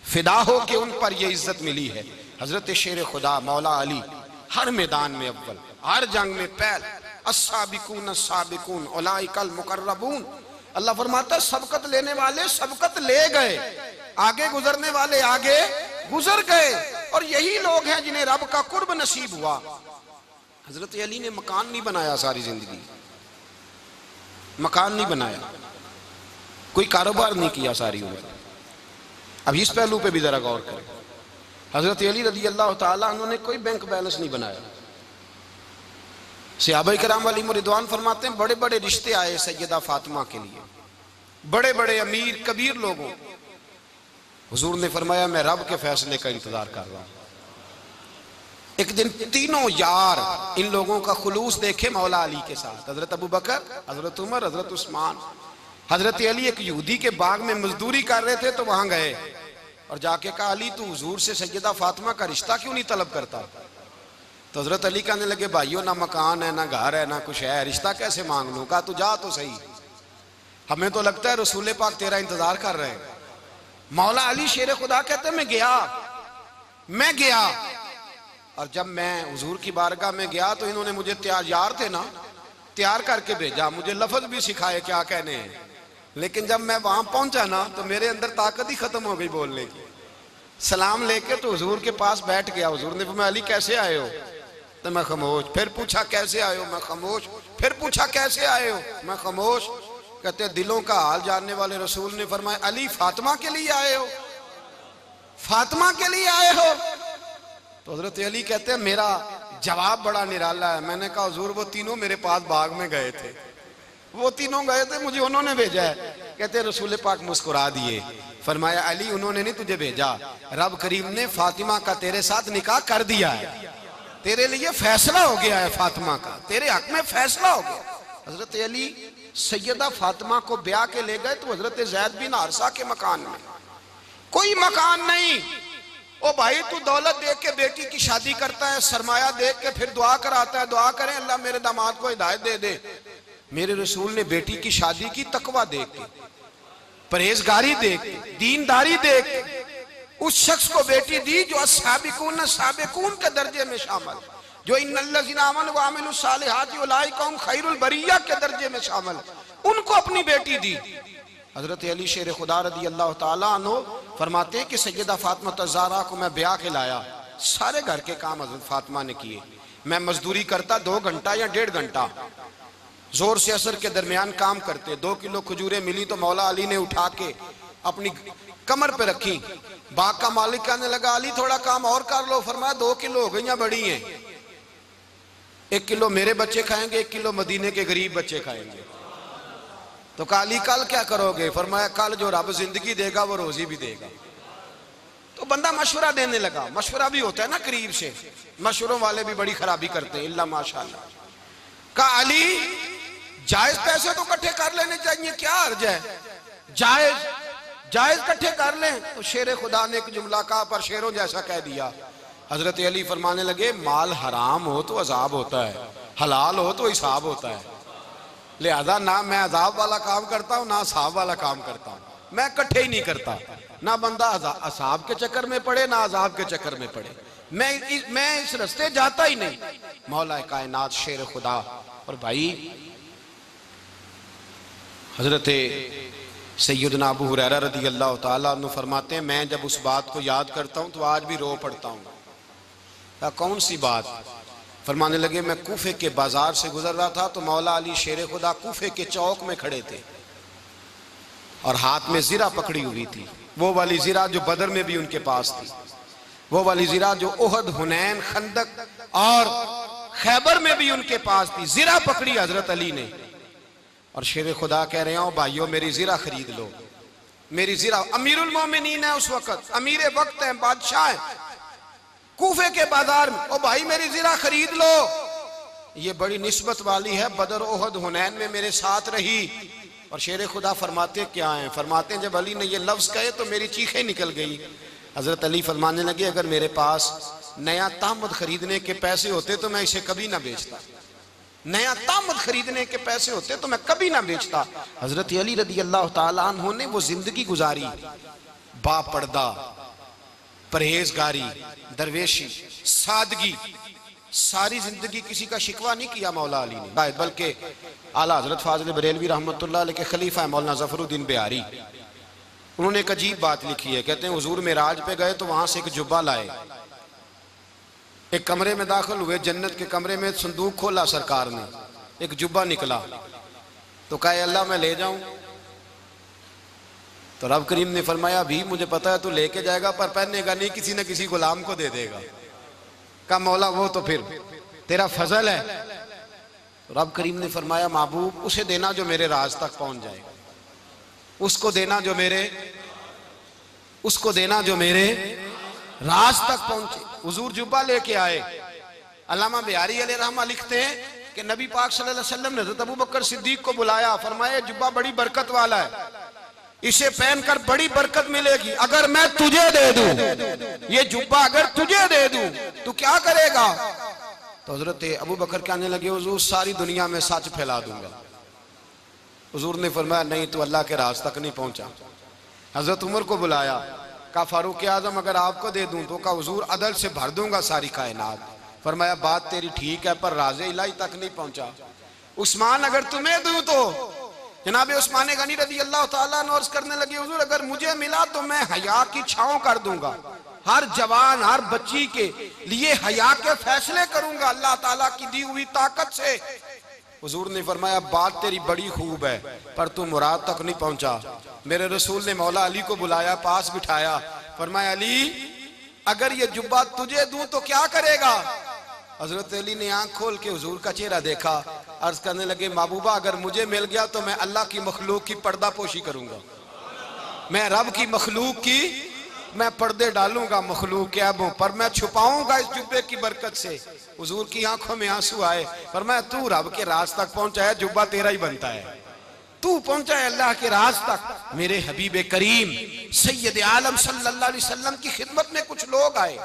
फिदा हो के उन पर ये इज्जत मिली है। हजरत शेर खुदा मौला अली हर मैदान में अव्वल, हर जंग में पहल। अस्साबिकून अस्साबिकून उलाइकल मुकर्रबून। अल्लाह फरमाता सबकत लेने वाले सबकत ले गए, आगे गुजरने वाले आगे गुजर गए, और यही लोग हैं जिन्हें रब का कुर्ब नसीब हुआ। हजरत अली ने मकान नहीं बनाया, सारी जिंदगी मकान नहीं बनाया, कोई कारोबार नहीं किया सारी उम्र। अब इस पहलू पे भी जरा गौर करें। हजरत अली रज़ी अल्लाह ताला उन्होंने कोई बैंक बैलेंस नहीं बनाया। सहाबा किराम वाली रिदवान फरमाते हैं बड़े बड़े रिश्ते आए सैयदा फातिमा के लिए, बड़े बड़े अमीर कबीर लोगों। हुजूर ने फरमाया मैं रब के फैसले का इंतजार कर रहा हूं। एक दिन तीनों यार इन लोगों का खुलूस देखे मौला अली के साथ, हजरत अबू बकर, हजरत उमर, हजरत उस्मान। हजरत अली एक यहूदी के बाग में मजदूरी कर रहे थे तो वहां गए और जाके कहा अली तू हुजूर से सैयदा फातिमा का रिश्ता क्यों नहीं तलब करता? तो हजरत अली कहने लगे भाइयों ना मकान है ना घर है ना कुछ है, रिश्ता कैसे मांग लूं? कहा तू जा तो सही, हमें तो लगता है रसूल पाक तेरा इंतजार कर रहे हैं। मौला अली शेर खुदा कहते मैं गया और जब मैं हुजूर की बारगाह में गया तो इन्होंने मुझे यार थे ना, तैयार करके भेजा, मुझे लफ्ज भी सिखाए क्या कहने हैं। लेकिन जब मैं वहां पहुंचा ना तो मेरे अंदर ताकत ही खत्म हो गई बोलने की। सलाम लेके तो हुजूर के पास बैठ गया। हुजूर ने फरमाया अली कैसे आए हो? तो मैं खामोश। फिर पूछा कैसे आए हो? मैं खामोश। फिर पूछा कैसे आए हो? मैं खामोश। कहते दिलों का हाल जानने वाले रसूल ने फरमाया अली फातिमा के लिए आए हो? फातिमा के लिए आए हो? तो हजरत अली कहते हैं मेरा जवाब बड़ा निराला है। मैंने कहा हुजूर वो तीनों मेरे पास बाग में गए थे, वो तीनों गए थे, मुझे उन्होंने भेजा है। कहते रसूल पाक मुस्कुरा दिए, फरमाया अली उन्होंने नहीं तुझे भेजा, रब करीम ने फातिमा का तेरे साथ निकाह कर दिया है, तेरे लिए फैसला हो गया है, फातिमा का तेरे हक में फैसला हो गया। हजरत अली सैयदा फातिमा को ब्याह के ले गए तो हजरत ज़ैद बिन हारिसा के मकान में, कोई मकान नहीं। ओ भाई तू दौलत देख के बेटी की शादी करता है, सरमाया देख के फिर दुआ कराता है, दुआ करें अल्लाह मेरे दामाद को हिदायत दे दे। मेरे रसूल ने बेटी की शादी की तकवा देख के, परहेजगारी देख के, दीनदारी देख के उस शख्स को बेटी दी जो अस्साबिकून साबिकून के दर्जे में शामिल, जो इन्नल्लज़ीना आमनू व अमिलुस सालिहाति उलाइका हुम खैरुल बरिया के दर्जे में शामिल, उनको अपनी बेटी दी। हजरत अली शेर खुदा रज़ी अल्लाह ताला अन्हु फरमाते हैं कि सैयदा फातिमा ज़हरा को मैं ब्याह के लाया, सारे घर के काम हजरत फातिमा ने किए। मैं मजदूरी करता 2 घंटा या 1.5 घंटा, जोर से असर के दरमियान काम करते। 2 किलो खजूरें मिली तो मौला अली ने उठा के अपनी कमर पे रखी। बाग का मालिक कहने लगा अली थोड़ा काम और कर लो। फरमाया 2 किलो हो गई या बड़ी हैं, 1 किलो मेरे बच्चे खाएंगे, 1 किलो मदीने के गरीब बच्चे खाएंगे। तो कहा अली कल क्या करोगे? फरमाया कल जो रब जिंदगी देगा वो रोजी भी देगा। तो बंदा मशवरा देने लगा। मशवरा भी होता है ना करीब से, मशवरों वाले भी बड़ी खराबी करते हैं इल्ला माशाअल्लाह। कहा अली जायज पैसे तो इकट्ठे कर लेने चाहिए, क्या अर्ज है, जायज इकट्ठे कर लें। तो शेर खुदा ने एक जुमला कहा पर शेरों जैसा कह दिया। हजरत अली फरमाने लगे माल हराम हो तो अजाब होता है, हलाल हो तो हिसाब होता है, लिहाजा ना मैं अजाब वाला काम करता हूँ ना हिसाब वाला काम करता हूँ, मैं इकट्ठे ही नहीं करता। ना बंदा असाब के चक्कर में पड़े ना अजाब के चक्कर में पड़े, मैं इस रास्ते जाता ही नहीं। मौला कायनात शेर खुदा। और भाई हजरत सैयदना अबू हुरैरा रज़ी अल्लाह ताला अन्हु फरमाते हैं मैं जब उस बात को याद करता हूँ तो आज भी रो पड़ता हूँ। कौन सी बात? फरमाने लगे मैं कूफे के बाजार से गुजर रहा था तो मौला अली शेर खुदा कूफे के चौक में खड़े थे और हाथ में जीरा पकड़ी हुई थी, वो वाली जीरा जो बदर में भी उनके पास थी, वो वाली जीरा जो ओहद, हुनैन, खंदक और खैबर में भी उनके पास थी। जीरा पकड़ी हजरत अली ने और शेर खुदा कह रहे हो भाइयों मेरी जीरा खरीद लो, मेरी जीरा। अमीरुल मोमिनीन है उस वक्त, अमीर वक्त है, बादशाह है, कूफे के बाजार में। ओ भाई मेरी जीरा खरीद लो, ये बड़ी निस्बत वाली है, बदर ओहद हुनैन में मेरे साथ रही और शेर खुदा फरमाते क्या हैं, फरमाते हैं जब अली ने ये लफ्ज़ कहे तो मेरी चीखें निकल गई। हज़रत अली फरमाने लगे अगर मेरे पास नया तामद खरीदने के पैसे होते तो मैं इसे कभी ना बेचता, नया तामद खरीदने के पैसे होते तो मैं कभी ना बेचता। हज़रत अली रदी अल्लाह ताला अन्हु ने वो जिंदगी गुजारी, बापर्दा, परहेजगारी, दरवेशी, सादगी, सारी जिंदगी किसी का शिकवा नहीं किया मौला अली ने, बल्कि आला हजरत फाजिल बरेलवी रहमतुल्लाह अलैह के खलीफा मौलाना ज़फरुद्दीन बिहारी, उन्होंने एक अजीब बात लिखी है। कहते हैं हुजूर मेराज पे गए तो वहां से एक जुब्बा लाए, एक कमरे में दाखिल हुए, जन्नत के कमरे में संदूक खोला सरकार ने, एक जुब्बा निकला तो कहे अल्लाह मैं ले जाऊं, तो रब करीम ने फरमाया भी मुझे पता है तू लेके जाएगा पर पहनेगा नहीं, किसी न किसी गुलाम को दे देगा। कहा मौला वो तो फिर तेरा फजल है। तो रब करीम ने फरमाया महबूब उसे देना जो मेरे राज तक पहुंच जाएगा, उसको देना जो मेरे, उसको देना जो मेरे राज तक पहुंचे। हुजूर जुब्बा लेके आए। अल्लामा बिहारी अलैहि रहमा लिखते हैं कि नबी पाक सल्लल्लाहु अलैहि वसल्लम ने हज़रत अबू बकर सिद्दीक को बुलाया, फरमाया जुब्बा बड़ी बरकत वाला है, इसे पहनकर बड़ी बरकत मिलेगी, अगर मैं तुझे दे दूं, ये जुब्बा अगर तुझे दे दूं तो क्या करेगा? तो हजरत अबू बकर कहने लगे हुजूर सारी दुनिया में सच फैला दूंगा। हुजूर ने फरमाया नहीं तू अल्लाह के राज तक नहीं पहुंचा। हजरत उमर को बुलाया, कहा फारूक आजम अगर आपको दे दूं तो, कहा हुजूर अदल से भर दूंगा सारी कायनात। फरमाया बात तेरी ठीक है पर राज़े इलाही तक नहीं पहुंचा। उस्मान अगर तुम्हें दूं तो, जनाब उस्मान गनी रज़ी अल्लाह ताला अन्हु अर्ज़ करने लगे हुजूर अगर मुझे मिला तो मैं हया की छांव कर दूंगा, हर जवान हर बच्ची के लिए हया के फैसले करूंगा अल्लाह ताला की दी हुई ताकत से। हुजूर ने फरमाया बात तेरी बड़ी खूब है पर तू मुराद तक नहीं पहुंचा। मेरे रसूल ने मौला अली को बुलाया, पास बिठाया, फरमाया अली अगर ये जुब्बा तुझे दूं तो क्या करेगा? हजरत अली ने आंख खोल के हुजूर का चेहरा देखा, अर्ज करने लगे महबूबा अगर मुझे मिल गया तो मैं अल्लाह की मखलूक की पर्दा पोशी करूंगा, मैं रब की मखलूक की मैं पर्दे डालूंगा मखलूक के ऐबों पर, मैं छुपाऊंगा इस जुब्बे की बरकत से। हुजूर की आंखों में आंसू आए, फरमाया तू रब के राज तक पहुंचा है, जुब्बा तेरा ही बनता है, तू पहुंचा है अल्लाह के राज तक। मेरे हबीब करीम सैयद आलम सल्लल्लाहु अलैहि वसल्लम की खिदमत में कुछ लोग आए,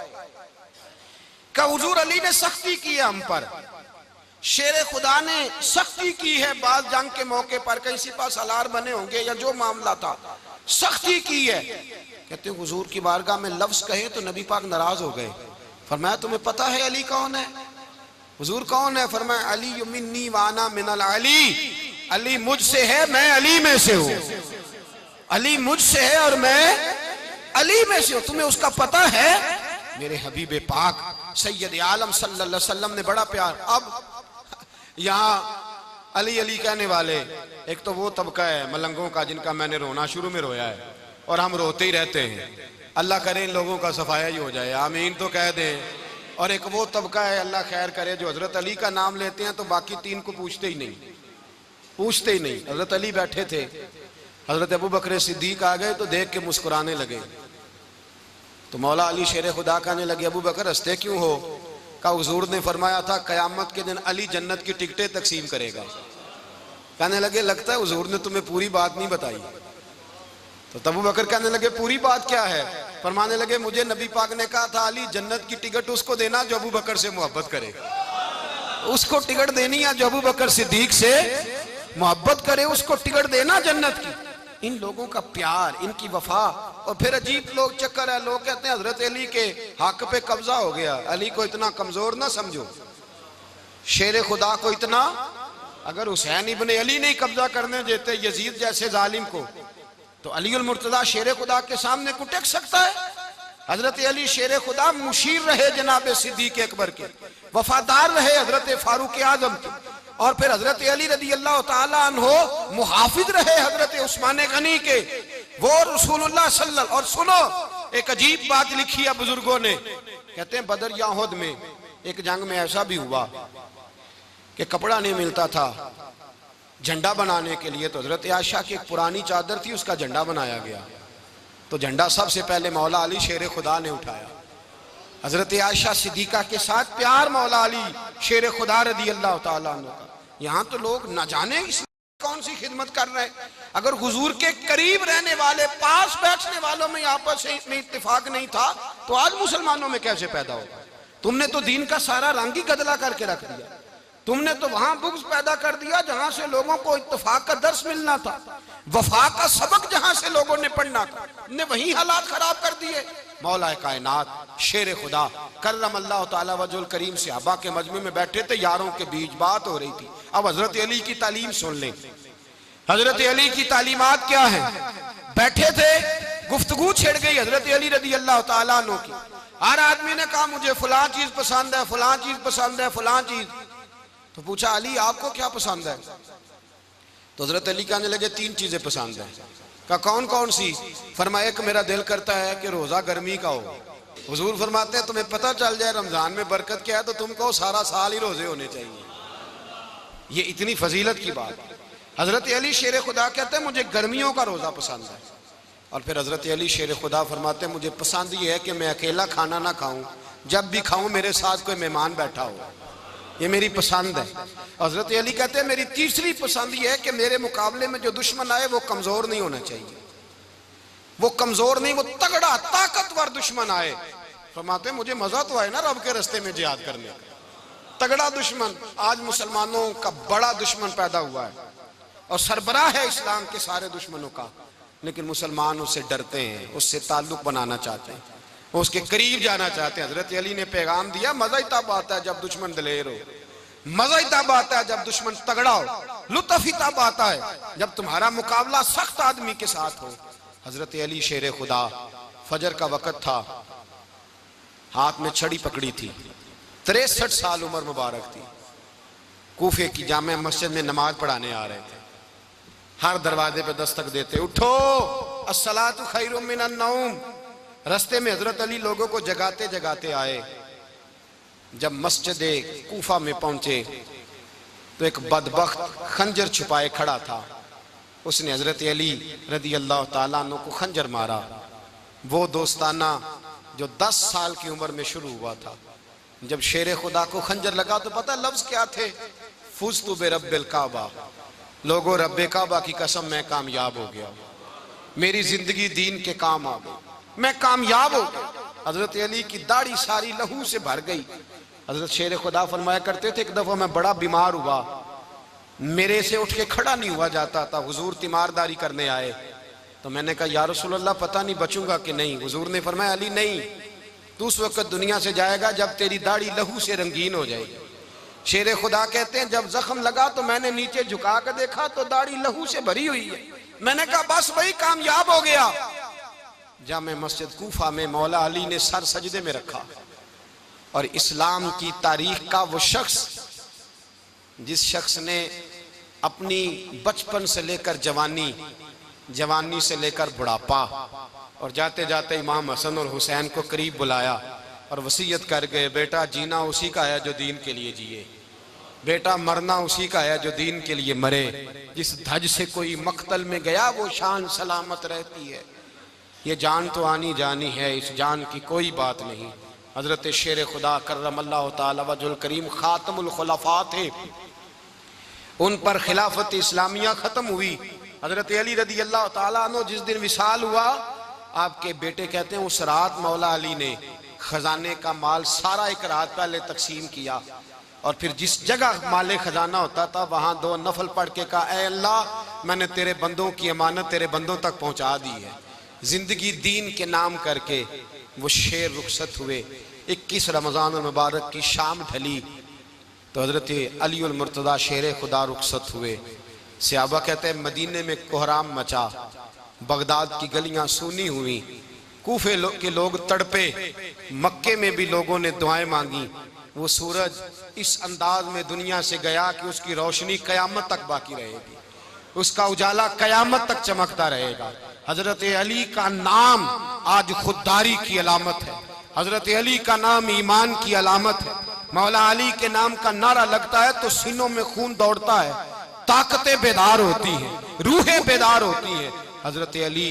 का हुजूर अली ने सख्ती की है हम पर, शेर खुदा ने सख्ती की है, बात जंग के मौके पर कहीं सिपा सालार बने होंगे या जो मामला था सख्ती की है। कहते हैं हुजूर की बारगाह में लफ्ज कहे तो नबी पाक नाराज हो गए। फरमाया तुम्हें पता है अली कौन है? हुजूर कौन है? फरमाया अली मिन्नी वाना मिनल अली, अली मुझसे है मैं अली में से हूं, अली मुझसे है और मैं अली में से हूं, तुम्हें उसका पता है? मेरे हबीब पाक सैयद आलम सल्लल्लाहु अलैहि वसल्लम ने बड़ा प्यार। अब यहाँ अली अली कहने वाले एक तो वो तबका है मलंगों का जिनका मैंने रोना शुरू में रोया है और हम रोते ही रहते हैं, अल्लाह करे इन लोगों का सफाया ही हो जाए, आमीन तो कह दें। और एक वो तबका है अल्लाह खैर करे जो हजरत अली का नाम लेते हैं तो बाकी तीन को पूछते ही नहीं, पूछते ही नहीं। हजरत अली बैठे थे, हजरत अबू बकर सिद्दीक आ गए तो देख के मुस्कुराने लगे, तो मौला अली शेर खुदा कहने लगे अबू बकर हंसते क्यों हो? का हुजूर ने फरमाया था कयामत के दिन अली जन्नत की टिकटें तकसीम करेगा। कहने लगे लगता है हुजूर ने तुम्हें पूरी बात नहीं बताई। तो अबू बकर कहने लगे पूरी बात क्या है? फरमाने लगे मुझे नबी पाक ने कहा था अली जन्नत की टिकट उसको देना जो अबू बकर से मोहब्बत करे, उसको टिकट देनी है जो अबू बकर सिद्दीक से मोहब्बत करे, उसको टिकट देना जन्नत की। इन लोगों का प्यार, इनकी वफा। और फिर अजीब लोग चक्कर है, लोग कहते हैं हजरत अली के हक पे कब्जा हो गया, अली को इतना कमजोर ना समझो, शेर खुदा को इतना, अगर हुसैन इब्ने अली नहीं कब्जा करने देते यजीद जैसे जालिम को तो अली उल मुर्तजा शेर खुदा के सामने को टेक सकता है? हजरत अली शेर खुदा मुशीर रहे जनाब सिद्दीक अकबर के, वफादार रहे हजरत फारूक आजम के, और फिर हजरत अली रदी अल्लाह ताला अन्हो मुहाफिज रहे हजरत उस्मान गनी के, वो रसूलुल्लाह सल्लल्लाहु। और सुनो एक अजीब बात लिखी है बुजुर्गों ने, कहते हैं बदर या उहद में एक जंग में ऐसा भी हुआ कि कपड़ा नहीं मिलता था झंडा बनाने के लिए, तो हजरत आयशा की एक पुरानी चादर थी उसका झंडा बनाया गया, तो झंडा सबसे पहले मौला अली शेर खुदा ने उठाया। हजरत आयशा सिद्दीका के साथ प्यार मौला अली शेर खुदा रदी अल्लाह ताला अन्हु का। यहाँ तो लोग न जाने इस कौन सी खिदमत कर रहे हैं? अगर हुजूर के करीब रहने वाले, पास बैठने वालों में आपस में इत्तेफाक नहीं था तो आज मुसलमानों में कैसे पैदा होगा? तुमने तो दीन का सारा रंग ही गदला करके रख दिया। तुमने तो वहां बुग़्ज़ पैदा कर दिया जहां से लोगों को इत्तेफाक का दर्स मिलना था, वफा का सबक जहां से लोगों ने पढ़ना था, ने वही हालात खराब कर दिए। मौला कायनात शेर खुदा करमल्लाहु तआला वजहुल करीम सहाबा के मजमे में बैठे थे, यारों के बीच बात हो रही थी। अब हजरत अली की तालीम सुन लें। हजरत अली की तालीमात क्या है? बैठे थे, गुफ्तगू छिड़ गई हजरत अली रदी अल्लाह तआला अन्हु की। हर आदमी ने कहा मुझे फलां चीज पसंद है, फलां चीज पसंद है, फलां चीज। तो पूछा अली आपको क्या पसंद है? तो हजरत अली कहने लगे 3 चीजें पसंद है। कहा कौन कौन सी? फरमाया एक मेरा दिल करता है कि रोजा गर्मी का हो। हुजूर फरमाते हैं तुम्हें पता चल जाए रमजान में बरकत क्या है तो तुम कहो सारा साल ही रोजे होने चाहिए। ये इतनी फजीलत की बात। हजरत अली शेर खुदा कहते हैं मुझे गर्मियों का रोजा पसंद है। और फिर हजरत अली शेर खुदा फरमाते हैं मुझे पसंद ये है कि मैं अकेला खाना ना खाऊं, जब भी खाऊं मेरे साथ कोई मेहमान बैठा हो, ये मेरी पसंद है। हजरत अली कहते हैं मेरी तीसरी पसंद ये है कि मेरे मुकाबले में जो दुश्मन आए वो कमजोर नहीं होना चाहिए, वो कमजोर नहीं, वो तगड़ा ताकतवर दुश्मन आए। फरमाते मुझे मजा तो आए ना रब के रास्ते में जिहाद करने का, तगड़ा दुश्मन। आज मुसलमानों का बड़ा दुश्मन पैदा हुआ है और सरबराह है इस्लाम के सारे दुश्मनों का, लेकिन मुसलमान उससे डरते हैं, उससे ताल्लुक बनाना चाहते हैं, उसके करीब जाना चाहते हैं। हजरत अली ने पैगाम दिया मजा ही तब आता है जब दुश्मन दलेर हो, मजा ही तब आता है जब दुश्मन तगड़ा हो, लुत्फ ही तब आता है जब तुम्हारा मुकाबला सख्त आदमी के साथ हो। हजरत अली शेर खुदा, फजर का वक़्त था, हाथ में छड़ी पकड़ी थी, 63 साल उम्र मुबारक थी। कूफे की जामे मस्जिद में नमाज पढ़ाने आ रहे थे। हर दरवाजे पे दस्तक देते, उठो अस्सलातु खैरुम मिनन नौम। रास्ते में हजरत अली लोगों को जगाते जगाते आए। जब मस्जिद कूफा में पहुंचे तो एक बदबख्त खंजर छुपाए खड़ा था। उसने हजरत अली रदी अल्लाह ताला अन्हु को खंजर मारा। वो दोस्ताना जो 10 साल की उम्र में शुरू हुआ था। जब शेर खुदा को खंजर लगा तो पता लफ्ज क्या थे? फुज़्तु बिरब्बिल काबा, लोगों रब्बे काबा की कसम मैं कामयाब हो गया, मेरी जिंदगी दीन के काम आ गई, मैं कामयाब हो गया। हजरत अली की दाढ़ी सारी लहू से भर गई। हजरत शेर खुदा फरमाया करते थे एक दफा मैं बड़ा बीमार हुआ, मेरे से उठ के खड़ा नहीं हुआ जाता था। हुजूर तीमारदारी करने आए तो मैंने कहा या रसूल अल्लाह पता नहीं बचूंगा कि नहीं। हुजूर ने फरमाया अली नहीं, तू उस वक्त दुनिया से जाएगा जब तेरी दाढ़ी लहू से रंगीन हो जाएगी। शेर खुदा कहते हैं जब जख्म लगा तो मैंने नीचे झुका कर देखा तो दाढ़ी लहू से भरी हुई है। मैंने कहा बस वही कामयाब हो गया। जामे मस्जिद कूफा में मौला अली ने सर सजदे में रखा और इस्लाम की तारीख का वो शख्स जिस शख्स ने अपनी बचपन से लेकर जवानी, जवानी से लेकर बुढ़ापा और जाते जाते इमाम हसन और हुसैन को करीब बुलाया और वसीयत कर गए बेटा जीना उसी का है जो दीन के लिए जिए, बेटा मरना उसी का है जो दीन के लिए मरे। जिस धज से कोई मक्तल में गया वो शान सलामत रहती है। ये जान तो आनी जानी है, इस जान की कोई बात नहीं। हजरत शेर खुदा करमल्लाहु ताला वजहुल करीम खातमुल खुलफा थे, उन पर खिलाफत इस्लामिया खत्म हुई। हजरत अली रदी अल्लाह ताला अन्हु जिस दिन विसाल हुआ, आपके बेटे कहते हैं उस रात मौला अली ने खजाने का माल सारा एक रात पहले तकसीम किया और फिर जिस जगह माले खजाना होता था वहां 2 नफल पढ़ के कहा ऐ अल्लाह मैंने तेरे बंदों की अमानत तेरे बंदों तक पहुंचा दी है। जिंदगी दीन के नाम करके वो शेर रुखसत हुए। 21 रमजान मुबारक की शाम ढली तो हजरत अली उल मुर्तदा शेर खुदा रुखसत हुए। सहाबा कहते हैं मदीने में कोहराम मचा, बगदाद की गलियां सूनी हुई, कूफे के लोग तड़पे, मक्के में भी लोगों ने दुआएं मांगी। वो सूरज इस अंदाज में दुनिया से गया कि उसकी रोशनी कयामत तक बाकी रहेगी, उसका उजाला कयामत तक चमकता रहेगा। हजरत अली का नाम आज खुददारी की अलामत है, हजरत अली का नाम ईमान की अलामत है। मौला अली के नाम का नारा लगता है तो सीनों में खून दौड़ता है, ताकतें बेदार होती हैं, रूहें बेदार होती हैं। हजरत अली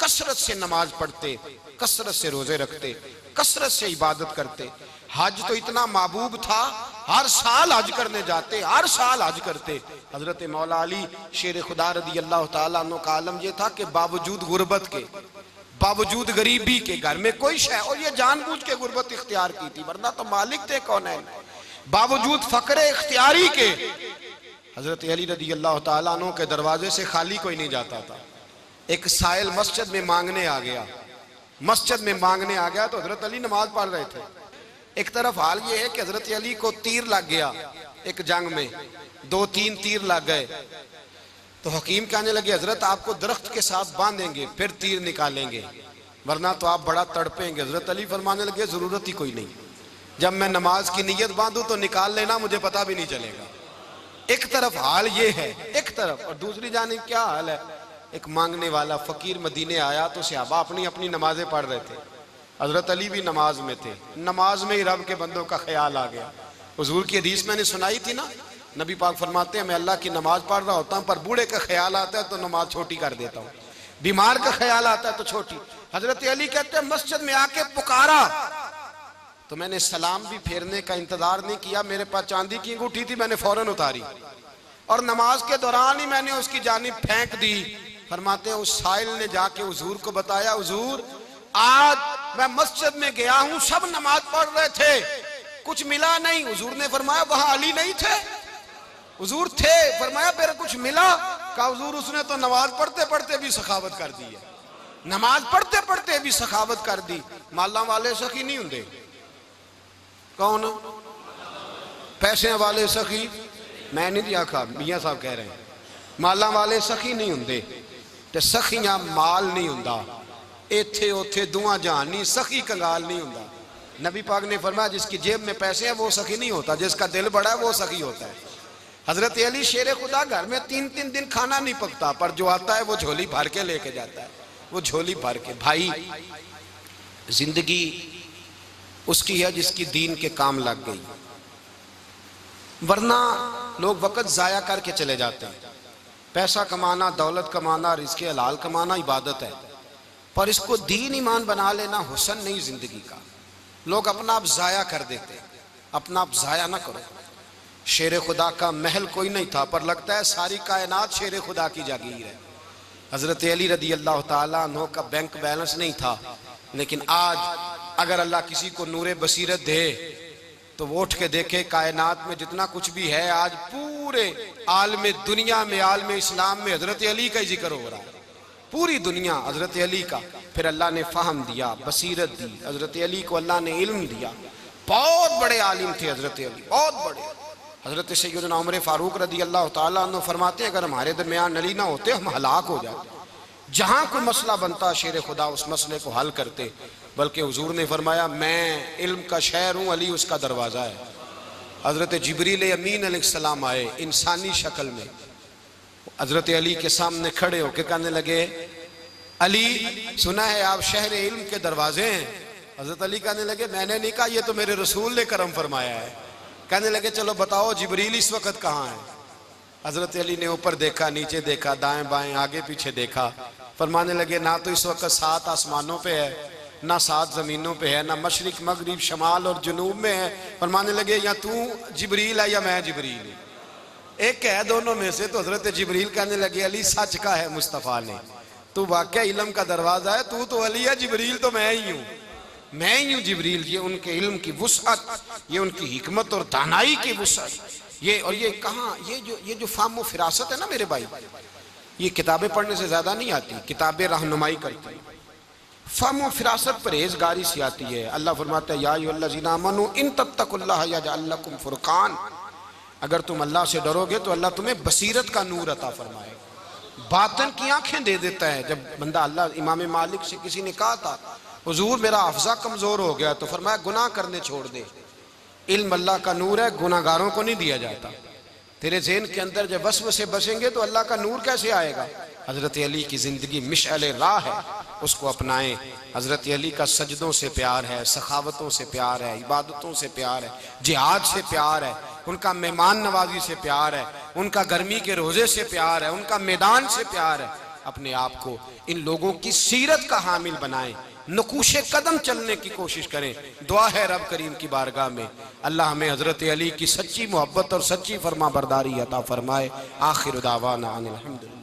कसरत से नमाज पढ़ते, कसरत से रोजे रखते, कसरत से इबादत करते। हज तो इतना महबूब था हर साल हज करने जाते, हर साल हज करते। हजरत मौला अली शेर खुदा रदी अल्लाह तआला अन्हु का आलम यह था कि बावजूद गुर्बत के, बावजूद गरीबी के, घर में कोई शय, और ये जानबूझ के गुर्बत इख्तियार की थी, वरना तो मालिक थे कौन है। बावजूद फकरे इख्तियारी के हजरत अली रदी अल्लाह तआला अन्हु के दरवाजे से खाली कोई नहीं जाता था। एक साइल मस्जिद में मांगने आ गया, मस्जिद में मांगने आ गया तो हजरत अली नमाज पढ़ रहे थे। एक तरफ हाल ये है कि हजरत अली को तीर लग गया, एक जंग में 2-3 तीर लग गए, तो हकीम कहने लगे हजरत आपको दरख्त के साथ बांधेंगे फिर तीर निकालेंगे, वरना तो आप बड़ा तड़पेंगे। हजरत अली फरमाने लगे जरूरत ही कोई नहीं, जब मैं नमाज की नीयत बांधू तो निकाल लेना, मुझे पता भी नहीं चलेगा। एक तरफ हाल ये है, एक तरफ, और दूसरी जानिब क्या हाल है, एक मांगने वाला फकीर मदीने आया तो सहाबा अपनी अपनी नमाजें पढ़ रहे थे, हजरत अली भी नमाज में थे। नमाज में ही रब के बंदों का ख्याल आ गया। हुजूर की हदीस मैंने सुनाई थी ना, नबी पाक फरमाते हैं मैं अल्लाह की नमाज पढ़ रहा होता हूँ, पर बूढ़े का ख्याल आता है तो नमाज छोटी कर देता हूँ, बीमार का ख्याल आता है तो छोटी। हजरत अली कहते हैं मस्जिद में आके पुकारा तो मैंने सलाम भी फेरने का इंतजार नहीं किया, मेरे पास चांदी की अंगूठी थी, मैंने फौरन उतारी और नमाज के दौरान ही मैंने उसकी जानिब फेंक दी। फरमाते हैं उस साइल ने जाके हुजूर को बताया, हुजूर आज मैं मस्जिद में गया हूं, सब नमाज पढ़ रहे थे, कुछ मिला नहीं। हुजूर ने फरमाया वहां अली नहीं थे? हुजूर थे। फरमाया फिर कुछ मिला? कहा हुजूर उसने तो नमाज पढ़ते पढ़ते भी सखावत कर दी है, नमाज पढ़ते पढ़ते भी सखावत कर दी। माला वाले सखी नहीं होंगे, कौन? पैसे वाले सखी, मैं नहीं आखा, मियां साहब कह रहे हैं माला वाले सखी नहीं होंगे, ते सखियां माल नहीं हुंदा, इथे उथे दुआ जहान नहीं, सखी कंगाल नहीं हुंदा। नबी पाक ने फरमाया जिसकी जेब में पैसे हैं वो सखी नहीं होता, जिसका दिल बड़ा है वो सखी होता है। हजरत अली शेर खुदा घर में 3-3 दिन खाना नहीं पकता, पर जो आता है वो झोली भर के लेके जाता है, वो झोली भर के। भाई जिंदगी उसकी है जिसकी दीन के काम लग गई, वरना लोग वक्त जाया करके चले जाते हैं। पैसा कमाना, दौलत कमाना, रिज़्क़ हलाल कमाना इबादत है, पर इसको दीन ईमान बना लेना हुस्न नहीं जिंदगी का। लोग अपना आप जाया कर देते हैं, अपना आप जाया ना करो। शेर खुदा का महल कोई नहीं था, पर लगता है सारी कायनात शेर खुदा की जागीर है। हजरत अली रदी अल्लाह तआला अन्हु का बैंक बैलेंस नहीं था, लेकिन आज अगर अल्लाह किसी को नूरे बसीरत दे तो वो उठ के देखे कायनात में जितना कुछ भी है, आज पूरे आलमे दुनिया में, आलमे इस्लाम में हजरत अली का ही जिक्र हो रहा है, पूरी दुनिया हजरत अली का। फिर अल्लाह ने फ़हम दिया, बसीरत दी, हजरत अली को अल्लाह ने इल्म दिया। बहुत बड़े आलिम थे हजरत अली, बहुत बड़े। हजरत सैयदना उमर फारूक रदी अल्लाह तआला अन्हु फरमाते हैं अगर हमारे दरमियान अली ना होते हम हलाक हो जाते। जहां कोई मसला बनता शेर खुदा उस मसले को हल करते, बल्कि हुजूर ने फरमाया मैं इल्म का शहर हूँ, अली उसका दरवाज़ा है। हज़रत जिब्रील अमीन अलैहिस्सलाम आए इंसानी शक्ल में, हज़रत अली के सामने खड़े होकर कहने लगे अली सुना है आप शहर इल्म के दरवाजे हैं। हज़रत अली कहने लगे मैंने नहीं कहा, ये तो मेरे रसूल ने करम फरमाया है। कहने लगे चलो बताओ जिब्रील इस वक्त कहाँ है? हज़रत अली ने ऊपर देखा, नीचे देखा, दाएं बाएं, आगे पीछे देखा। फरमाने लगे ना तो इस वक्त 7 आसमानों पे है, ना 7 ज़मीनों पे है, ना मशरिक मगरिब शमाल और जुनूब में है। फरमाने लगे या तू जिब्रील है या मैं जिब्रील, एक है दोनों में से। तो हजरत जिब्रील कहने लगे अली सच का है मुस्तफ़ा ने, तू वाकई इल्म का दरवाज़ा है, तू तो अली है, जिब्रील तो मैं ही हूँ, मैं ही हूँ जिब्रील। ये उनके इल्म की वुसअत, ये उनकी हिकमत और दानाई की वुसअत, ये और ये कहाँ, ये जो फाहम फिरासत है ना मेरे भाई, ये किताबें पढ़ने से ज्यादा नहीं आती, किताबें रहनुमाई करती हैं। फाहम फिरासत परहेजगारी से आती है। अल्लाह फरमाता है या अय्युहल्लज़ीना आमनू इन तत्तकुल्लाह यजअल लकुम फुरकान, अगर तुम अल्लाह से डरोगे तो अल्लाह तुम्हें बसीरत का नूर अता फरमाएगा, बातन की आंखें दे देता है। जब बंदा अल्लाह, इमाम मालिक से किसी ने कहा था हुजूर मेरा हफ्ज़ा कमजोर हो गया, तो फरमाया गुनाह करने छोड़ दे, इल्म अल्लाह का नूर है, गुनाहगारों को नहीं दिया जाता। तेरे ज़हन के अंदर जब वसवसे बसेंगे तो अल्लाह का नूर कैसे आएगा? हज़रत अली की ज़िंदगी मिशअल राह है, उसको अपनाएं। हज़रत अली का सजदों से प्यार है, सखावतों से प्यार है, इबादतों से प्यार है, जिहाद से प्यार है, उनका मेहमान नवाजी से प्यार है, उनका गर्मी के रोज़े से प्यार है, उनका मैदान से प्यार है। अपने आप को इन लोगों की सीरत का हामिल बनाएं, नकूशे कदम चलने की कोशिश करें। दुआ है रब करीम की बारगाह में अल्लाह हमें हज़रत अली की सच्ची मोहब्बत और सच्ची फरमा बरदारी अता फरमाए। आखिर दावाना अनिल हम्दुलिल्लाह।